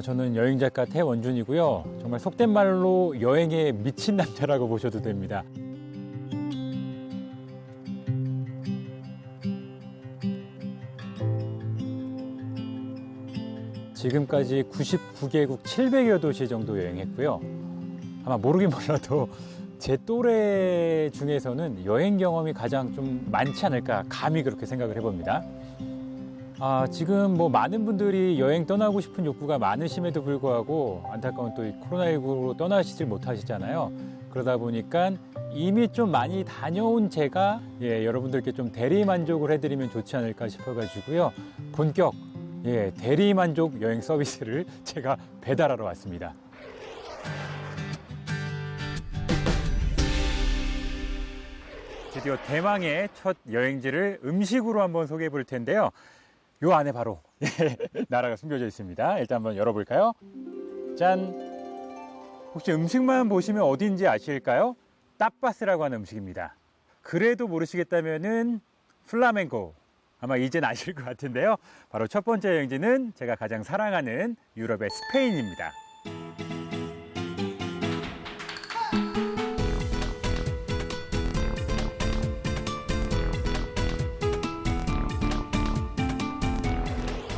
저는 여행작가 태원준이고요. 정말 속된 말로 여행에 미친 남자라고 보셔도 됩니다. 지금까지 99개국 700여 도시 정도 여행했고요. 아마 모르긴 몰라도 제 또래 중에서는 여행 경험이 가장 좀 많지 않을까 감히 그렇게 생각을 해봅니다. 지금 뭐 많은 분들이 여행 떠나고 싶은 욕구가 많으심에도 불구하고 안타까운 또 이 코로나19로 떠나시질 못하시잖아요. 그러다 보니까 이미 좀 많이 다녀온 제가 여러분들께 좀 대리 만족을 해드리면 좋지 않을까 싶어가지고요. 본격 대리 만족 여행 서비스를 제가 배달하러 왔습니다. 드디어 대망의 첫 여행지를 음식으로 한번 소개해 볼 텐데요. 요 안에 바로 나라가 숨겨져 있습니다. 일단 한번 열어볼까요? 짠! 혹시 음식만 보시면 어딘지 아실까요? 따빠스라고 하는 음식입니다. 그래도 모르시겠다면은 플라멩코. 아마 이젠 아실 것 같은데요. 바로 첫 번째 여행지는 제가 가장 사랑하는 유럽의 스페인입니다.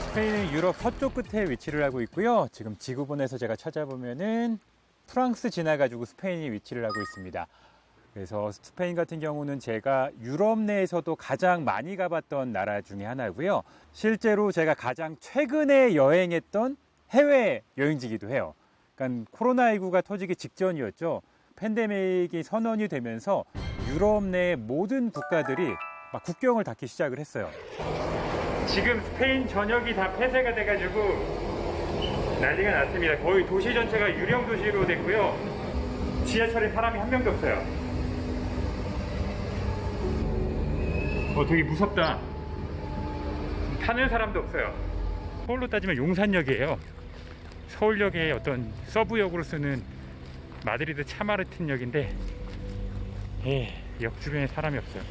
스페인은 유럽 서쪽 끝에 위치를 하고 있고요. 지금 지구본에서 제가 찾아보면은 프랑스 지나가지고 스페인이 위치를 하고 있습니다. 그래서 스페인 같은 경우는 제가 유럽 내에서도 가장 많이 가봤던 나라 중에 하나고요. 실제로 제가 가장 최근에 여행했던 해외 여행지기도 해요. 그러니까 코로나19가 터지기 직전이었죠. 팬데믹이 선언이 되면서 유럽 내 모든 국가들이 막 국경을 닫기 시작을 했어요. 지금 스페인 전역이 다 폐쇄가 돼가지고 난리가 났습니다. 거의 도시 전체가 유령 도시로 됐고요. 지하철에 사람이 한 명도 없어요. 되게 무섭다. 타는 사람도 없어요. 서울로 따지면 용산역이에요. 서울역의 어떤 서부역으로 쓰는 마드리드 차마르틴역인데 역 주변에 사람이 없어요.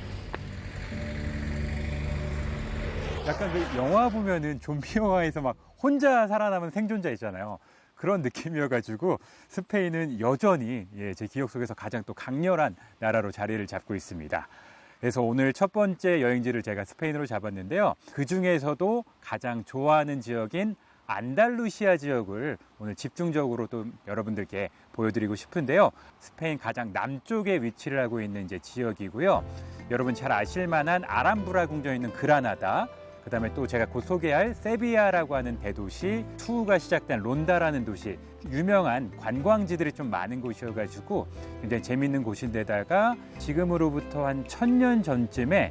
약간 그 영화 보면은 좀비 영화에서 막 혼자 살아남은 생존자 있잖아요. 그런 느낌이어가지고 스페인은 여전히 제 기억 속에서 가장 또 강렬한 나라로 자리를 잡고 있습니다. 그래서 오늘 첫 번째 여행지를 제가 스페인으로 잡았는데요. 그 중에서도 가장 좋아하는 지역인 안달루시아 지역을 오늘 집중적으로 또 여러분들께 보여드리고 싶은데요. 스페인 가장 남쪽에 위치를 하고 있는 이제 지역이고요. 여러분 잘 아실 만한 아람브라 궁전이 있는 그라나다, 그 다음에 또 제가 곧 소개할 세비야라고 하는 대도시, 투우가 시작된 론다라는 도시, 유명한 관광지들이 좀 많은 곳이어가지고 굉장히 재밌는 곳인데다가 지금으로부터 한 1000년 전쯤에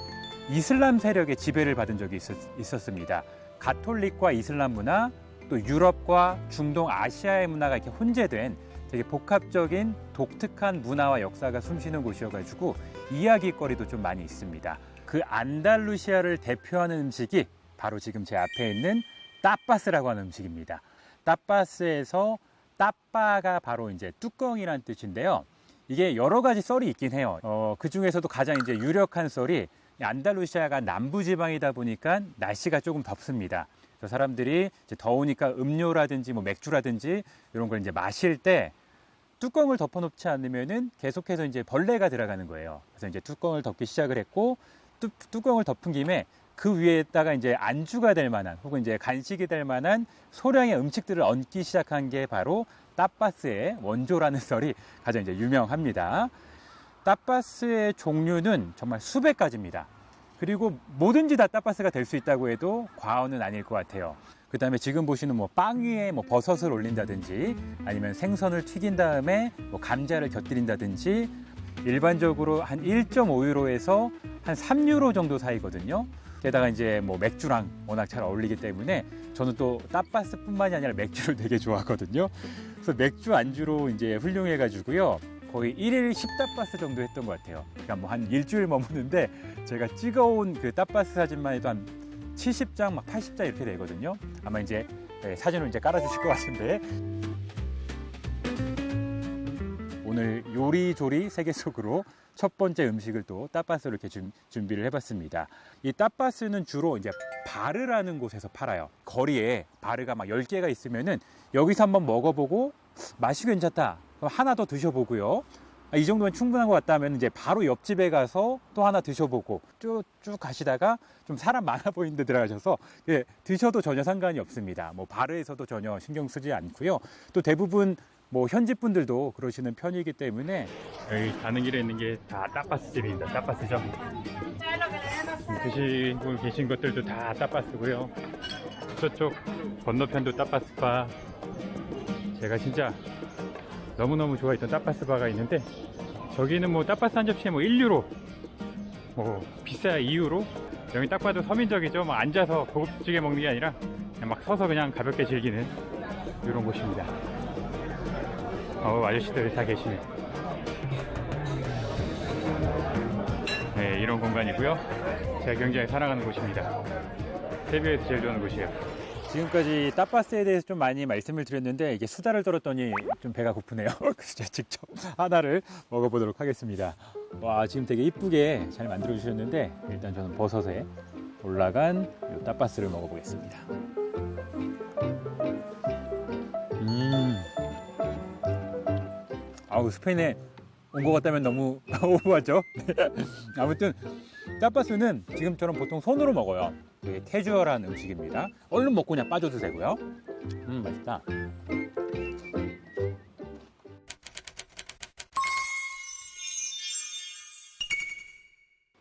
이슬람 세력의 지배를 받은 적이 있었습니다. 가톨릭과 이슬람 문화, 또 유럽과 중동 아시아의 문화가 이렇게 혼재된 되게 복합적인 독특한 문화와 역사가 숨쉬는 곳이어가지고 이야기거리도 좀 많이 있습니다. 그 안달루시아를 대표하는 음식이 바로 지금 제 앞에 있는 따빠스라고 하는 음식입니다. 따빠스에서 따빠가 바로 이제 뚜껑이란 뜻인데요. 이게 여러 가지 썰이 있긴 해요. 그 중에서도 가장 이제 유력한 썰이 안달루시아가 남부지방이다 보니까 날씨가 조금 덥습니다. 그래서 사람들이 이제 더우니까 음료라든지 뭐 맥주라든지 이런 걸 이제 마실 때 뚜껑을 덮어놓지 않으면은 계속해서 이제 벌레가 들어가는 거예요. 그래서 이제 뚜껑을 덮기 시작을 했고 뚜껑을 덮은 김에 그 위에다가 이제 안주가 될 만한 혹은 이제 간식이 될 만한 소량의 음식들을 얹기 시작한 게 바로 따빠스의 원조라는 썰이 가장 이제 유명합니다. 따빠스의 종류는 정말 수백 가지입니다. 그리고 뭐든지 다 따빠스가 될 수 있다고 해도 과언은 아닐 것 같아요. 그 다음에 지금 보시는 뭐 빵 위에 뭐 버섯을 올린다든지 아니면 생선을 튀긴 다음에 뭐 감자를 곁들인다든지 일반적으로 한 1.5유로에서 한 3유로 정도 사이거든요. 게다가 이제 뭐 맥주랑 워낙 잘 어울리기 때문에 저는 또 따빠스뿐만이 아니라 맥주를 되게 좋아하거든요. 그래서 맥주 안주로 이제 훌륭해가지고요. 거의 1일 10따빠스 정도 했던 것 같아요. 그러니까 뭐 한 일주일 머무는데 제가 찍어온 그 따빠스 사진만 해도 한 70장, 막 80장 이렇게 되거든요. 아마 이제 사진을 이제 깔아주실 것 같은데. 오늘 요리조리 세계 속으로 첫 번째 음식을 또 따빠스로 이렇게 준비를 해봤습니다. 이 따빠스는 주로 이제 바르라는 곳에서 팔아요. 거리에 바르가 막 10개가 있으면은 여기서 한번 먹어보고 맛이 괜찮다. 그럼 하나 더 드셔보고요. 이 정도면 충분한 것 같다 하면 이제 바로 옆집에 가서 또 하나 드셔보고 쭉 가시다가 좀 사람 많아 보이는 데 들어가셔서 드셔도 전혀 상관이 없습니다. 뭐 바르에서도 전혀 신경 쓰지 않고요. 또 대부분 뭐 현지 분들도 그러시는 편이기 때문에 여기 가는 길에 있는 게 다 따빠스 집입니다. 따빠스죠. 드시고 계신 것들도 다 따빠스고요. 저쪽 건너편도 따빠스바. 제가 진짜 너무너무 좋아했던 따빠스 바가 있는데 저기는 뭐 따빠스 한 접시에 뭐 1유로 뭐 비싸야 2유로. 여기 딱 봐도 서민적이죠. 막 앉아서 고급지게 먹는 게 아니라 그냥 막 서서 그냥 가볍게 즐기는 이런 곳입니다. 아저씨들이 다 계시네. 네, 이런 공간이고요. 제가 굉장히 사랑하는 곳입니다. 세비야에서 제일 좋아하는 곳이에요. 지금까지 따빠스에 대해서 좀 많이 말씀을 드렸는데 이게 수다를 떨었더니 좀 배가 고프네요. 그래서 직접 하나를 먹어보도록 하겠습니다. 와, 지금 되게 이쁘게 잘 만들어 주셨는데 일단 저는 버섯에 올라간 이 따빠스를 먹어보겠습니다. 스페인에 온 것 같다면 너무 오버하죠. 아무튼 따빠스는 지금처럼 보통 손으로 먹어요. 되게 캐주얼한 음식입니다. 얼른 먹고 그냥 빠져도 되고요. 맛있다.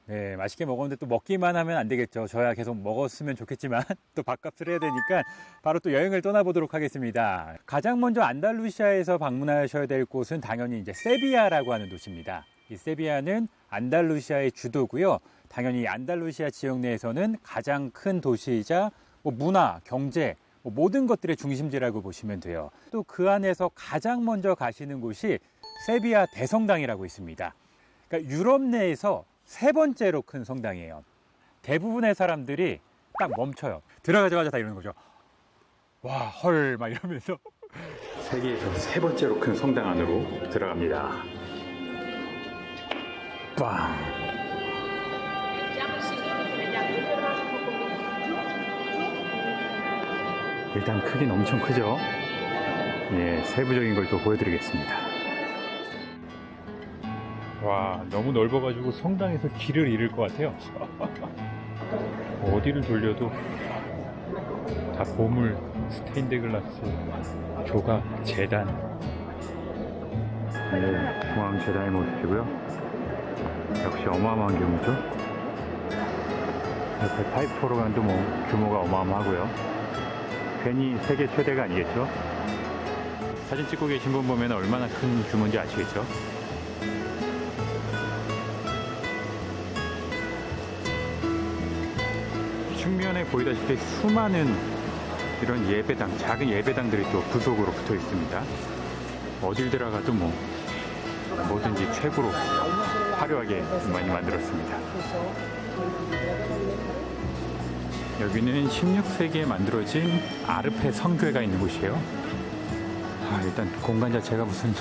네, 맛있게 먹었는데 또 먹기만 하면 안 되겠죠. 저야 계속 먹었으면 좋겠지만 또 밥값을 해야 되니까 바로 또 여행을 떠나보도록 하겠습니다. 가장 먼저 안달루시아에서 방문하셔야 될 곳은 당연히 이제 세비야라고 하는 도시입니다. 이 세비야는 안달루시아의 주도고요. 당연히 안달루시아 지역 내에서는 가장 큰 도시이자 뭐 문화, 경제, 뭐 모든 것들의 중심지라고 보시면 돼요. 또 그 안에서 가장 먼저 가시는 곳이 세비야 대성당이라고 있습니다. 그러니까 유럽 내에서 세 번째로 큰 성당이에요. 대부분의 사람들이 딱 멈춰요. 들어가자마자 다 이러는 거죠. 와, 헐, 막 이러면서 세계에서 세 번째로 큰 성당 안으로 들어갑니다. 빵. 일단 크긴 엄청 크죠. 예, 세부적인 걸 또 보여드리겠습니다. 와, 너무 넓어가지고 성당에서 길을 잃을 것 같아요. 어디를 돌려도 다 보물, 스테인드 글라스, 조각, 재단. 네, 중앙 재단의 모습이고요. 역시 어마어마한 규모죠. 옆에 파이프오르간도 뭐 규모가 어마어마하고요. 괜히 세계 최대가 아니겠죠. 사진 찍고 계신 분 보면 얼마나 큰 규모인지 아시겠죠. 측면에 보이다시피 수많은 이런 예배당, 작은 예배당들이 또 부속으로 붙어 있습니다. 어딜 들어가도 뭐 뭐든지 최고로 화려하게 많이 만들었습니다. 여기는 16세기에 만들어진 아르페 성교회가 있는 곳이에요. 일단 공간 자체가 무슨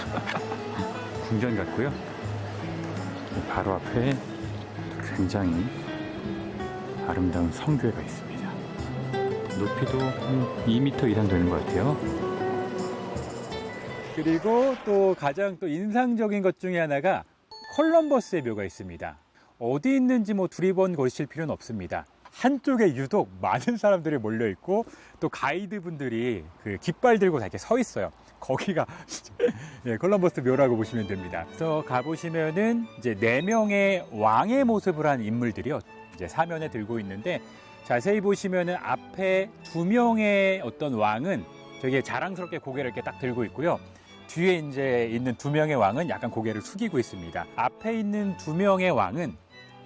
궁전 같고요. 바로 앞에 굉장히 아름다운 성교회가 있습니다. 높이도 한 2m 이상 되는 것 같아요. 그리고 또 가장 또 인상적인 것 중에 하나가 콜럼버스의 묘가 있습니다. 어디 있는지 뭐 두리번 거리실 필요는 없습니다. 한쪽에 유독 많은 사람들이 몰려 있고 또 가이드 분들이 그 깃발 들고 다 이렇게 서 있어요. 거기가 예, 콜럼버스 묘라고 보시면 됩니다. 그래서 가보시면은 이제 4명의 왕의 모습을 한 인물들이요. 이제 사면에 들고 있는데 자세히 보시면은 앞에 2명의 어떤 왕은 되게 자랑스럽게 고개를 이렇게 딱 들고 있고요. 뒤에 이제 있는 2명의 왕은 약간 고개를 숙이고 있습니다. 앞에 있는 2명의 왕은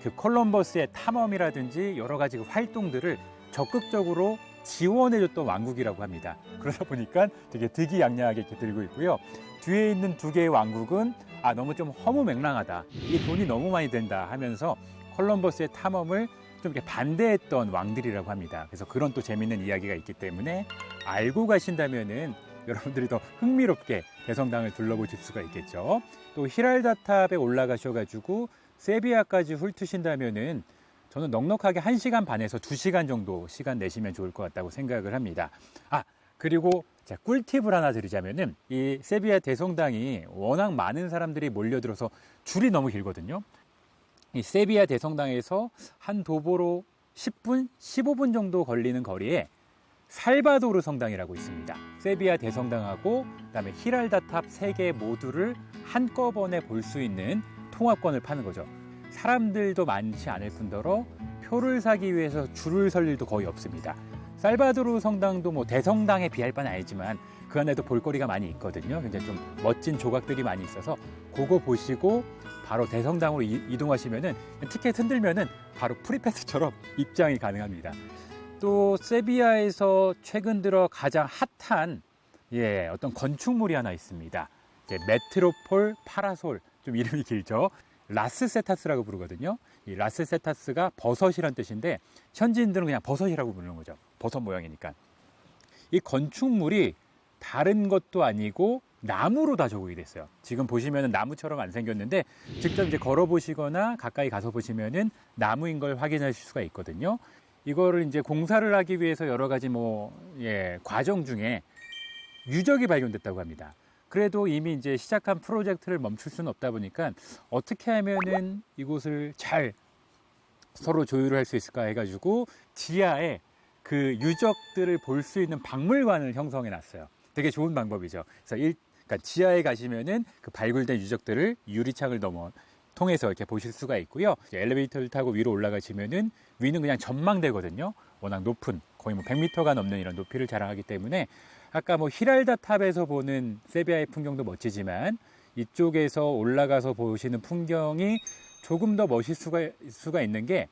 그 콜럼버스의 탐험이라든지 여러 가지 그 활동들을 적극적으로 지원해줬던 왕국이라고 합니다. 그러다 보니까 되게 득이양양하게 이렇게 들고 있고요. 뒤에 있는 2개의 왕국은 너무 좀 허무맹랑하다. 이게 돈이 너무 많이 든다 하면서 콜럼버스의 탐험을 좀 이렇게 반대했던 왕들이라고 합니다. 그래서 그런 또 재밌는 이야기가 있기 때문에 알고 가신다면은 여러분들이 더 흥미롭게 대성당을 둘러보실 수가 있겠죠. 또 히랄다탑에 올라가셔가지고 세비야까지 훑으신다면은 저는 넉넉하게 1시간 반에서 2시간 정도 시간 내시면 좋을 것 같다고 생각을 합니다. 그리고 꿀팁을 하나 드리자면은 이 세비야 대성당이 워낙 많은 사람들이 몰려들어서 줄이 너무 길거든요. 이 세비야 대성당에서 한 도보로 10분, 15분 정도 걸리는 거리에 살바도르 성당이라고 있습니다. 세비야 대성당하고 그다음에 히랄다탑 3개 모두를 한꺼번에 볼 수 있는 통합권을 파는 거죠. 사람들도 많지 않을 뿐더러 표를 사기 위해서 줄을 설 일도 거의 없습니다. 살바도르 성당도 뭐 대성당에 비할 바는 아니지만 그 안에도 볼거리가 많이 있거든요. 굉장히 좀 멋진 조각들이 많이 있어서 그거 보시고 바로 대성당으로 이동하시면은 티켓 흔들면은 바로 프리패스처럼 입장이 가능합니다. 또 세비야에서 최근 들어 가장 핫한 어떤 건축물이 하나 있습니다. 메트로폴 파라솔, 좀 이름이 길죠. 라스세타스라고 부르거든요. 이 라스세타스가 버섯이란 뜻인데 현지인들은 그냥 버섯이라고 부르는 거죠. 버섯 모양이니까. 이 건축물이 다른 것도 아니고 나무로 다 조각이 됐어요. 지금 보시면 나무처럼 안 생겼는데 직접 이제 걸어보시거나 가까이 가서 보시면은 나무인 걸 확인하실 수가 있거든요. 이거를 이제 공사를 하기 위해서 여러 가지 과정 중에 유적이 발견됐다고 합니다. 그래도 이미 이제 시작한 프로젝트를 멈출 수는 없다 보니까 어떻게 하면은 이곳을 잘 서로 조율을 할 수 있을까 해가지고 지하에 그 유적들을 볼 수 있는 박물관을 형성해 놨어요. 되게 좋은 방법이죠. 그래서 그러니까 지하에 가시면은 그 발굴된 유적들을 유리창을 통해서 이렇게 보실 수가 있고요. 엘리베이터를 타고 위로 올라가시면은 위는 그냥 전망대거든요. 워낙 높은 거의 100m가 넘는 이런 높이를 자랑하기 때문에 아까 히랄다 탑에서 보는 세비야의 풍경도 멋지지만 이쪽에서 올라가서 보시는 풍경이 조금 더 멋있을 수가 있는 게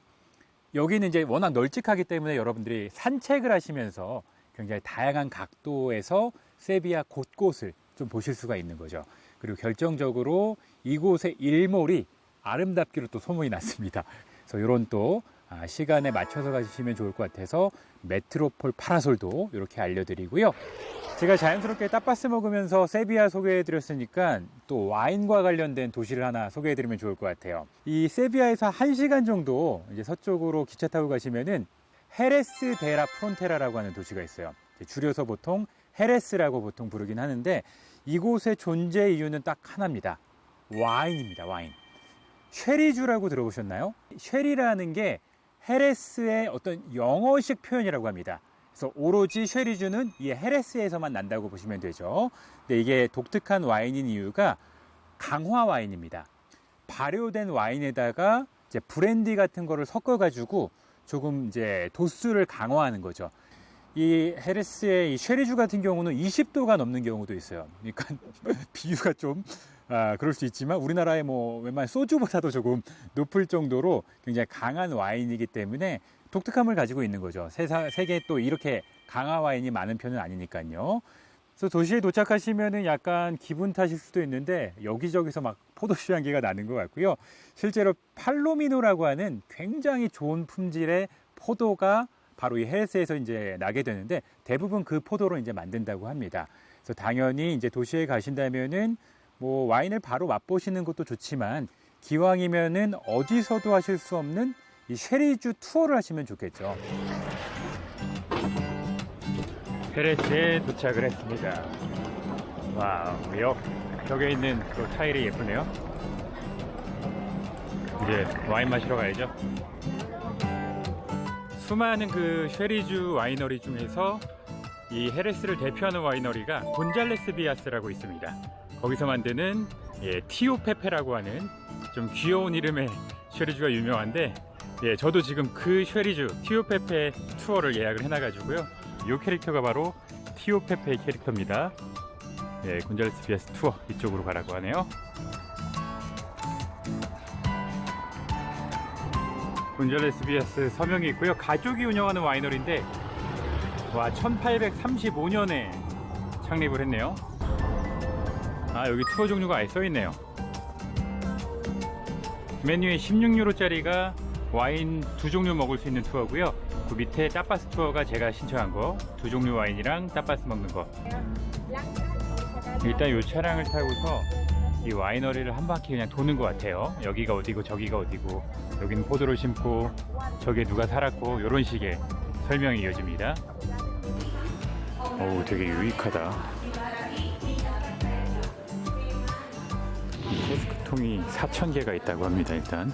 여기는 이제 워낙 널찍하기 때문에 여러분들이 산책을 하시면서 굉장히 다양한 각도에서 세비야 곳곳을 좀 보실 수가 있는 거죠. 그리고 결정적으로 이곳의 일몰이 아름답기로 또 소문이 났습니다. 그래서 이런 또 시간에 맞춰서 가시면 좋을 것 같아서 메트로폴 파라솔도 이렇게 알려드리고요. 제가 자연스럽게 타파스 먹으면서 세비야 소개해드렸으니까 또 와인과 관련된 도시를 하나 소개해드리면 좋을 것 같아요. 이 세비야에서 1시간 정도 이제 서쪽으로 기차 타고 가시면은 헤레스 데라 프론테라라고 하는 도시가 있어요. 줄여서 보통 헤레스라고 보통 부르긴 하는데 이곳의 존재 이유는 딱 하나입니다. 와인입니다. 와인. 쉐리주라고 들어보셨나요? 쉐리라는 게 헤레스의 어떤 영어식 표현이라고 합니다. 그래서 오로지 쉐리주는 이 헤레스에서만 난다고 보시면 되죠. 근데 이게 독특한 와인인 이유가 강화 와인입니다. 발효된 와인에다가 이제 브랜디 같은 거를 섞어가지고 조금 이제 도수를 강화하는 거죠. 이 헤레스의 이 쉐리주 같은 경우는 20도가 넘는 경우도 있어요. 그러니까 비유가 좀 그럴 수 있지만 우리나라의 웬만한 소주보다도 조금 높을 정도로 굉장히 강한 와인이기 때문에 독특함을 가지고 있는 거죠. 세계에 또 이렇게 강화 와인이 많은 편은 아니니까요. 그래서 도시에 도착하시면은 약간 기분 탓일 수도 있는데 여기저기서 막 포도주 향기가 나는 것 같고요. 실제로 팔로미노라고 하는 굉장히 좋은 품질의 포도가 바로 이 헤레스에서 이제 나게 되는데 대부분 그 포도로 이제 만든다고 합니다. 그래서 당연히 이제 도시에 가신다면은 와인을 바로 맛보시는 것도 좋지만 기왕이면은 어디서도 하실 수 없는 이 쉐리주 투어를 하시면 좋겠죠. 헤레스에 도착을 했습니다. 와우, 역 벽에 있는 또 타일이 예쁘네요. 이제 와인 마시러 가야죠. 수많은 그 쉐리주 와이너리 중에서 이 헤레스를 대표하는 와이너리가 곤잘레스 비아스라고 있습니다. 거기서 만드는 티오페페라고 하는 좀 귀여운 이름의 쉐리주가 유명한데 저도 지금 그 쉐리주 티오페페 투어를 예약을 해놔가지고요. 이 캐릭터가 바로 티오페페의 캐릭터입니다. 곤잘레스 비아스 투어 이쪽으로 가라고 하네요. 곤잘레스 비아스 서명이 있고요. 가족이 운영하는 와이너리인데 1835년에 창립을 했네요. 여기 투어 종류가 아예 써있네요. 메뉴에 16유로짜리가 와인 2종류 먹을 수 있는 투어고요. 그 밑에 타파스 투어가 제가 신청한 거, 두 종류 와인이랑 타파스 먹는 거. 일단 이 차량을 타고서 이 와이너리를 한 바퀴 그냥 도는 것 같아요. 여기가 어디고 저기가 어디고, 여기는 포도를 심고 저기에 누가 살았고, 이런 식의 설명이 이어집니다. 오, 되게 유익하다. 이 캐스크통이 4,000개가 있다고 합니다. 일단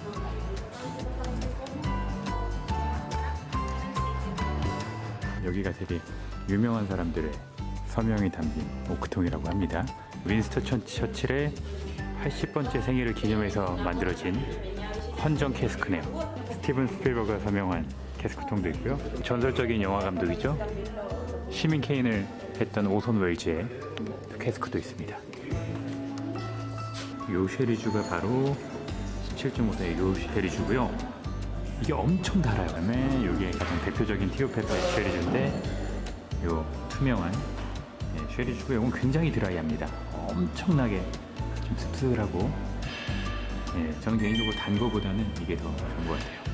여기가 되게 유명한 사람들의 서명이 담긴 오크통이라고 합니다. 윈스턴 처칠의 80번째 생일을 기념해서 만들어진 헌정 캐스크네요. 스티븐 스필버그가 서명한 캐스크통도 있고요. 전설적인 영화 감독이죠. 시민 케인을 했던 오손 웰즈의 캐스크도 있습니다. 요 쉐리주가 바로 17.5도의 요 쉐리주고요. 이게 엄청 달아요. 그다음에 이게 가장 대표적인 티오페퍼의 쉐리주인데, 요 투명한 쉐리주고, 이건 굉장히 드라이합니다. 엄청나게 좀 씁쓸하고, 저는 개인적으로 단 거보다는 이게 더 좋은 것 같아요.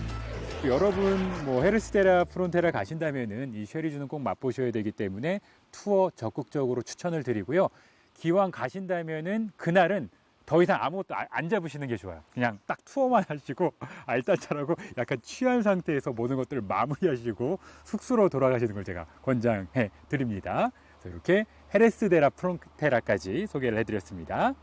여러분 뭐 헤르스테라 프론테라 가신다면은 이 쉐리주는 꼭 맛보셔야 되기 때문에 투어 적극적으로 추천을 드리고요. 기왕 가신다면은 그날은 더 이상 아무것도 안 잡으시는 게 좋아요. 그냥 딱 투어만 하시고 알딸딸하고 약간 취한 상태에서 모든 것들을 마무리하시고 숙소로 돌아가시는 걸 제가 권장해 드립니다. 이렇게 헤르스테라 프론테라까지 소개를 해드렸습니다.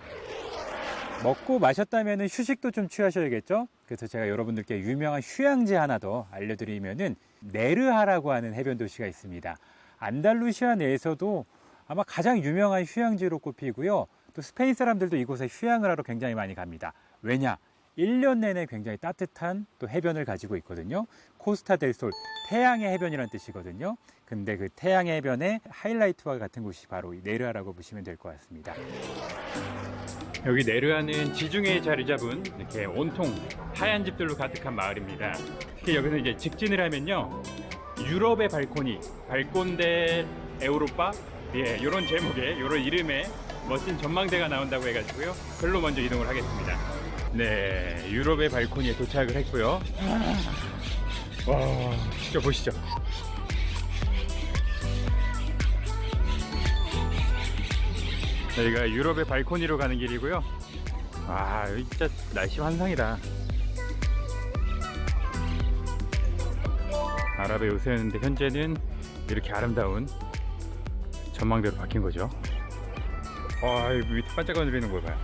먹고 마셨다면 휴식도 좀 취하셔야겠죠. 그래서 제가 여러분들께 유명한 휴양지 하나 더 알려드리면은 네르하라고 하는 해변 도시가 있습니다. 안달루시아 내에서도 아마 가장 유명한 휴양지로 꼽히고요. 또 스페인 사람들도 이곳에 휴양을 하러 굉장히 많이 갑니다. 왜냐? 1년 내내 굉장히 따뜻한 또 해변을 가지고 있거든요. 코스타 델 솔, 태양의 해변이라는 뜻이거든요. 근데 그 태양의 해변의 하이라이트와 같은 곳이 바로 이 네르하라고 보시면 될 것 같습니다. 여기 네르하는 지중해에 자리 잡은 이렇게 온통 하얀 집들로 가득한 마을입니다. 특히 여기서 이제 직진을 하면요, 유럽의 발코니, 발콘데 에우로파, 이런 제목의, 이런 이름의 멋진 전망대가 나온다고 해가지고요, 별로 먼저 이동을 하겠습니다. 네, 유럽의 발코니에 도착을 했고요. 와, 진짜 보시죠. 여기가 유럽의 발코니로 가는 길이고요. 와, 여기 진짜 날씨 환상이다. 아랍의 요새였는데 현재는 이렇게 아름다운 전망대로 바뀐 거죠. 와, 여기 밑에 반짝거리는 걸 봐요.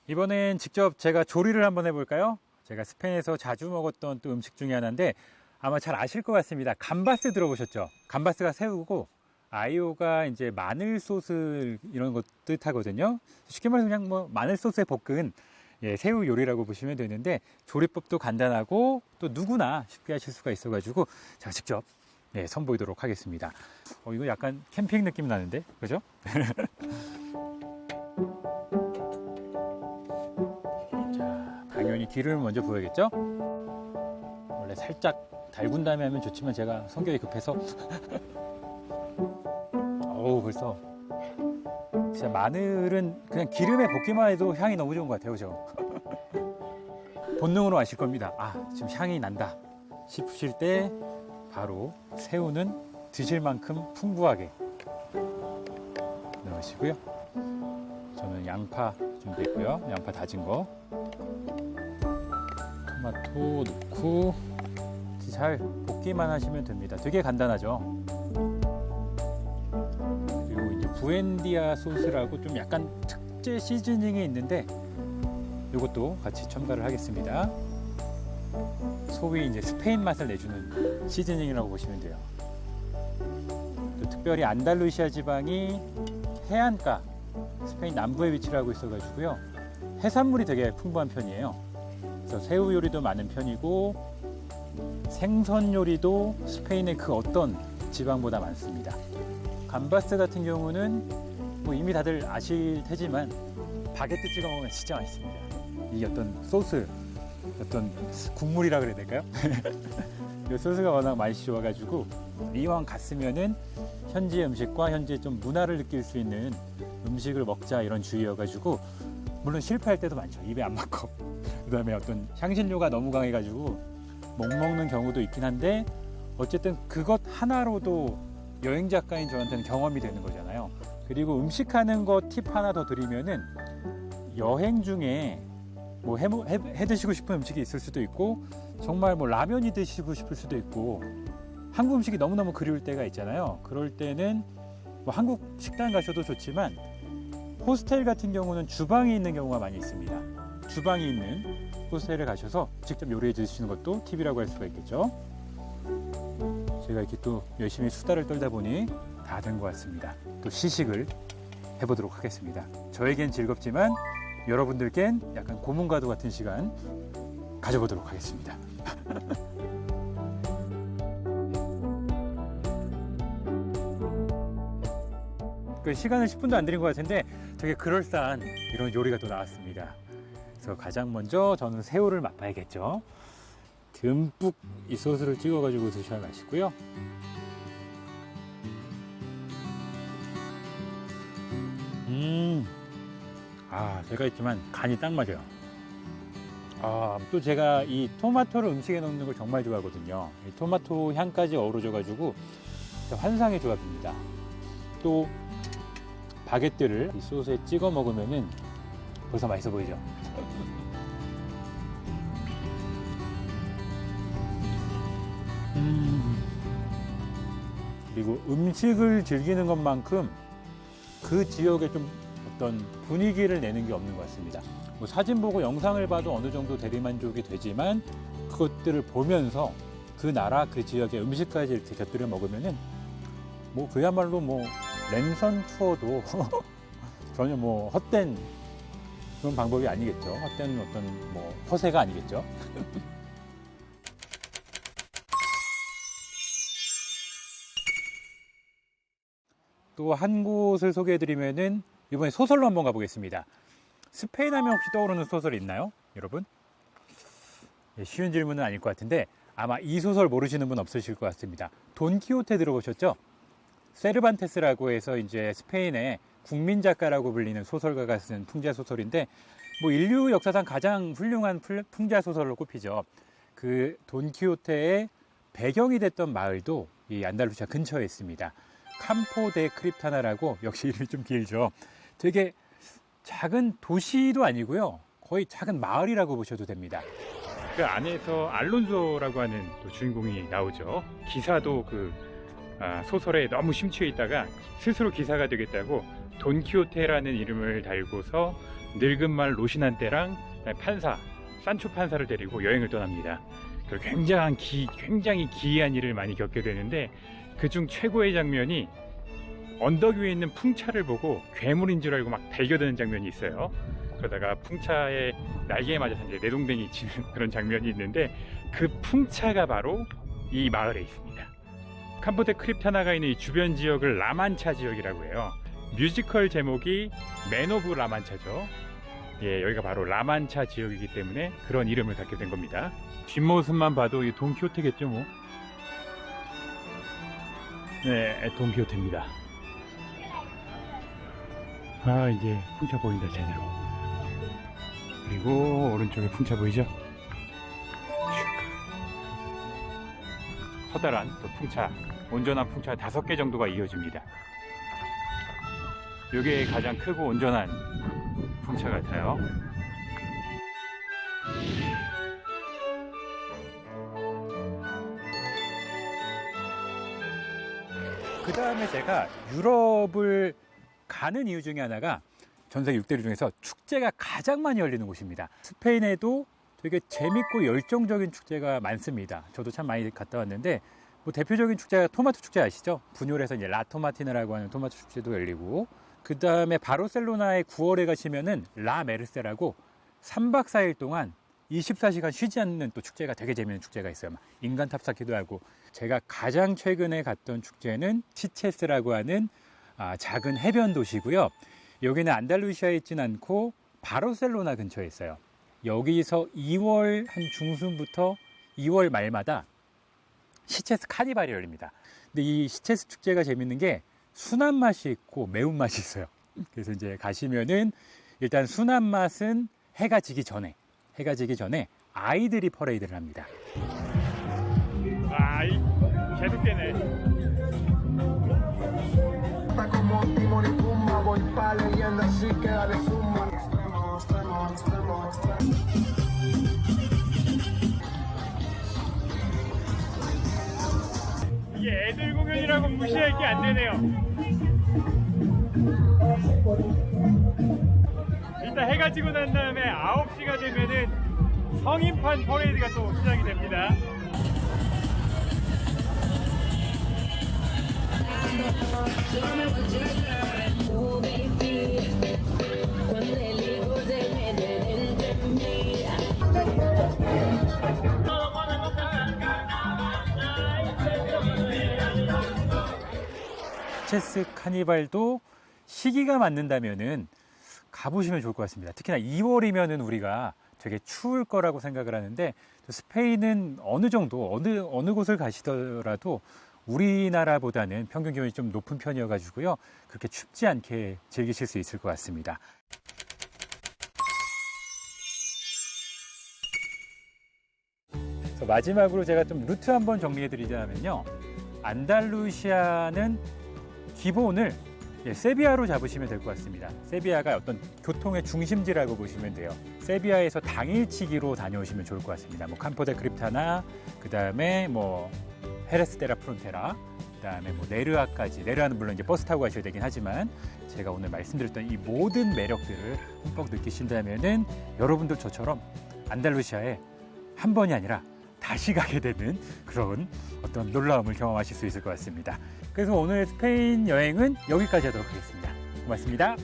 이번엔 직접 제가 조리를 한번 해볼까요? 제가 스페인에서 자주 먹었던 또 음식 중에 하나인데 아마 잘 아실 것 같습니다. 감바스 들어보셨죠? 감바스가 새우고 아이오가 이제 마늘 소스 이런 것 뜻하거든요. 쉽게 말해서 그냥 뭐 마늘 소스에 볶은 새우 요리라고 보시면 되는데, 조리법도 간단하고 또 누구나 쉽게 하실 수가 있어가지고 제가 직접 선보이도록 하겠습니다. 이거 약간 캠핑 느낌 나는데, 그죠? 당연히 기름을 먼저 부어야겠죠? 원래 살짝 달군 다음에 하면 좋지만 제가 성격이 급해서 어우, 벌써 진짜 마늘은 그냥 기름에 볶기만 해도 향이 너무 좋은 것 같아요, 그죠? 본능으로 아실 겁니다. 아, 지금 향이 난다 싶으실 때 바로 새우는 드실 만큼 풍부하게 넣으시고요. 저는 양파 준비했고요. 양파 다진 거, 토마토 넣고 잘 볶기만 하시면 됩니다. 되게 간단하죠. 그리고 이제 부엔디아 소스라고 좀 약간 특제 시즈닝이 있는데 이것도 같이 첨가를 하겠습니다. 소위 이제 스페인 맛을 내주는 시즈닝이라고 보시면 돼요. 또 특별히 안달루시아 지방이 해안가, 스페인 남부에 위치를 하고 있어가지고요. 해산물이 되게 풍부한 편이에요. 그래서 새우 요리도 많은 편이고 생선 요리도 스페인의 그 어떤 지방보다 많습니다. 감바스 같은 경우는 뭐 이미 다들 아실 테지만 바게트 찍어 먹으면 진짜 맛있습니다. 이 어떤 소스, 어떤 국물이라 그래야 될까요? 이 소스가 워낙 맛이 좋아가지고 이왕 갔으면은 현지 음식과 현지의 좀 문화를 느낄 수 있는 음식을 먹자 이런 주의여가지고 물론 실패할 때도 많죠. 입에 안 맞고 그다음에 어떤 향신료가 너무 강해가지고 못 먹는 경우도 있긴 한데 어쨌든 그것 하나로도 여행 작가인 저한테는 경험이 되는 거잖아요. 그리고 음식하는 거 팁 하나 더 드리면은 여행 중에 뭐 해 드시고 싶은 음식이 있을 수도 있고 정말 뭐 라면이 드시고 싶을 수도 있고 한국 음식이 너무너무 그리울 때가 있잖아요. 그럴 때는 뭐 한국 식당 가셔도 좋지만 호스텔 같은 경우는 주방이 있는 경우가 많이 있습니다. 주방이 있는 호스텔에 가셔서 직접 요리해 드시는 것도 팁이라고 할 수가 있겠죠. 제가 이렇게 또 열심히 수다를 떨다 보니 다 된 것 같습니다. 또 시식을 해보도록 하겠습니다. 저에겐 즐겁지만 여러분들께는 약간 고문과도 같은 시간 가져보도록 하겠습니다. 그 시간을 10분도 안 드린 것 같은데 되게 그럴싸한 이런 요리가 또 나왔습니다. 그래서 가장 먼저 저는 새우를 맛봐야겠죠. 듬뿍 이 소스를 찍어가지고 드셔야 맛있고요. 제가 있지만 간이 딱 맞아요. 또 제가 이 토마토를 음식에 넣는 걸 정말 좋아하거든요. 이 토마토 향까지 어우러져가지고 환상의 조합입니다. 또 바게트를 이 소스에 찍어 먹으면은 벌써 맛있어 보이죠? 그리고 음식을 즐기는 것만큼 그 지역에 좀 어떤 분위기를 내는 게 없는 것 같습니다. 뭐 사진 보고 영상을 봐도 어느 정도 대리만족이 되지만 그것들을 보면서 그 나라 그 지역의 음식까지 이렇게 곁들여 먹으면은 뭐 그야말로 뭐 랜선 투어도 전혀 뭐 헛된 그런 방법이 아니겠죠. 헛된 어떤 뭐 허세가 아니겠죠. 또 한 곳을 소개해드리면은 이번에 소설로 한번 가보겠습니다. 스페인 하면 혹시 떠오르는 소설이 있나요, 여러분? 쉬운 질문은 아닐 것 같은데 아마 이 소설 모르시는 분 없으실 것 같습니다. 돈키호테 들어보셨죠? 세르반테스라고 해서 이제 스페인의 국민 작가라고 불리는 소설가가 쓴 풍자 소설인데 뭐 인류 역사상 가장 훌륭한 풍자 소설로 꼽히죠. 그 돈키호테의 배경이 됐던 마을도 이 안달루시아 근처에 있습니다. 캠포 데 크립타나라고, 역시 이름이 좀 길죠. 되게 작은 도시도 아니고요. 거의 작은 마을이라고 보셔도 됩니다. 그 안에서 알론소라고 하는 또 주인공이 나오죠. 기사도 그 소설에 너무 심취해 있다가 스스로 기사가 되겠다고 돈키호테라는 이름을 달고서 늙은 말 로시난테랑 판사, 산초 판사를 데리고 여행을 떠납니다. 그리고 굉장히 기이한 일을 많이 겪게 되는데 그중 최고의 장면이 언덕 위에 있는 풍차를 보고 괴물인 줄 알고 막 달겨드는 장면이 있어요. 그러다가 풍차의 날개에 맞아서 이제 내동댕이 치는 그런 장면이 있는데 그 풍차가 바로 이 마을에 있습니다. 캠포 데 크립타나가 있는 이 주변 지역을 라만차 지역이라고 해요. 뮤지컬 제목이 맨 오브 라만차죠. 예, 여기가 바로 라만차 지역이기 때문에 그런 이름을 갖게 된 겁니다. 뒷모습만 봐도 이 돈키호테겠죠 뭐. 네, 돈키호테입니다. 이제 풍차 보인다 제대로. 그리고 오른쪽에 풍차 보이죠? 커다란 또 풍차, 온전한 풍차 5개 정도가 이어집니다. 이게 가장 크고 온전한 풍차 같아요. 그 다음에 제가 유럽을 가는 이유 중에 하나가 전 세계 6대륙 중에서 축제가 가장 많이 열리는 곳입니다. 스페인에도 되게 재밌고 열정적인 축제가 많습니다. 저도 참 많이 갔다 왔는데 뭐 대표적인 축제가 토마토 축제 아시죠? 분뇨에서 이제 라토마티나라고 하는 토마토 축제도 열리고 그 다음에 바르셀로나에 9월에 가시면은 라 메르세라고 3박 4일 동안 24시간 쉬지 않는 또 축제가 되게 재밌는 축제가 있어요. 막 인간 탑쌓기도 하고. 제가 가장 최근에 갔던 축제는 시체스라고 하는 작은 해변 도시고요. 여기는 안달루시아에 있진 않고 바르셀로나 근처에 있어요. 여기서 2월 한 중순부터 2월 말마다 시체스 카니발이 열립니다. 근데 이 시체스 축제가 재밌는 게 순한 맛이 있고 매운 맛이 있어요. 그래서 이제 가시면은 일단 순한 맛은 해가 지기 전에 아이들이 퍼레이드를 합니다. 계속 되네. 이게 애들 공연이라고 무시할 게 안 되네요. 일단 해가 지고 난 다음에 9시가 되면은 성인판 퍼레이드가 또 시작이 됩니다. 시체스 카니발도 시기가 맞는다면은 가보시면 좋을 것 같습니다. 특히나 2월이면은 우리가 되게 추울 거라고 생각을 하는데 스페인은 어느 정도 어느 곳을 가시더라도 우리나라보다는 평균 기온이 좀 높은 편이어 가지고요. 그렇게 춥지 않게 즐기실 수 있을 것 같습니다. 마지막으로 제가 좀 루트 한번 정리해 드리자면요. 안달루시아는 기본을 세비야로 잡으시면 될 것 같습니다. 세비야가 어떤 교통의 중심지라고 보시면 돼요. 세비야에서 당일치기로 다녀오시면 좋을 것 같습니다. 뭐 campo de cripta나 그 다음에 뭐 헤레스 데라 프론테라, 그 다음에 뭐 네르아까지. 네르아는 물론 이제 버스 타고 가셔야 되긴 하지만 제가 오늘 말씀드렸던 이 모든 매력들을 흠뻑 느끼신다면은 여러분도 저처럼 안달루시아에 한 번이 아니라 다시 가게 되는 그런 어떤 놀라움을 경험하실 수 있을 것 같습니다. 그래서 오늘 스페인 여행은 여기까지 하도록 하겠습니다. 고맙습니다.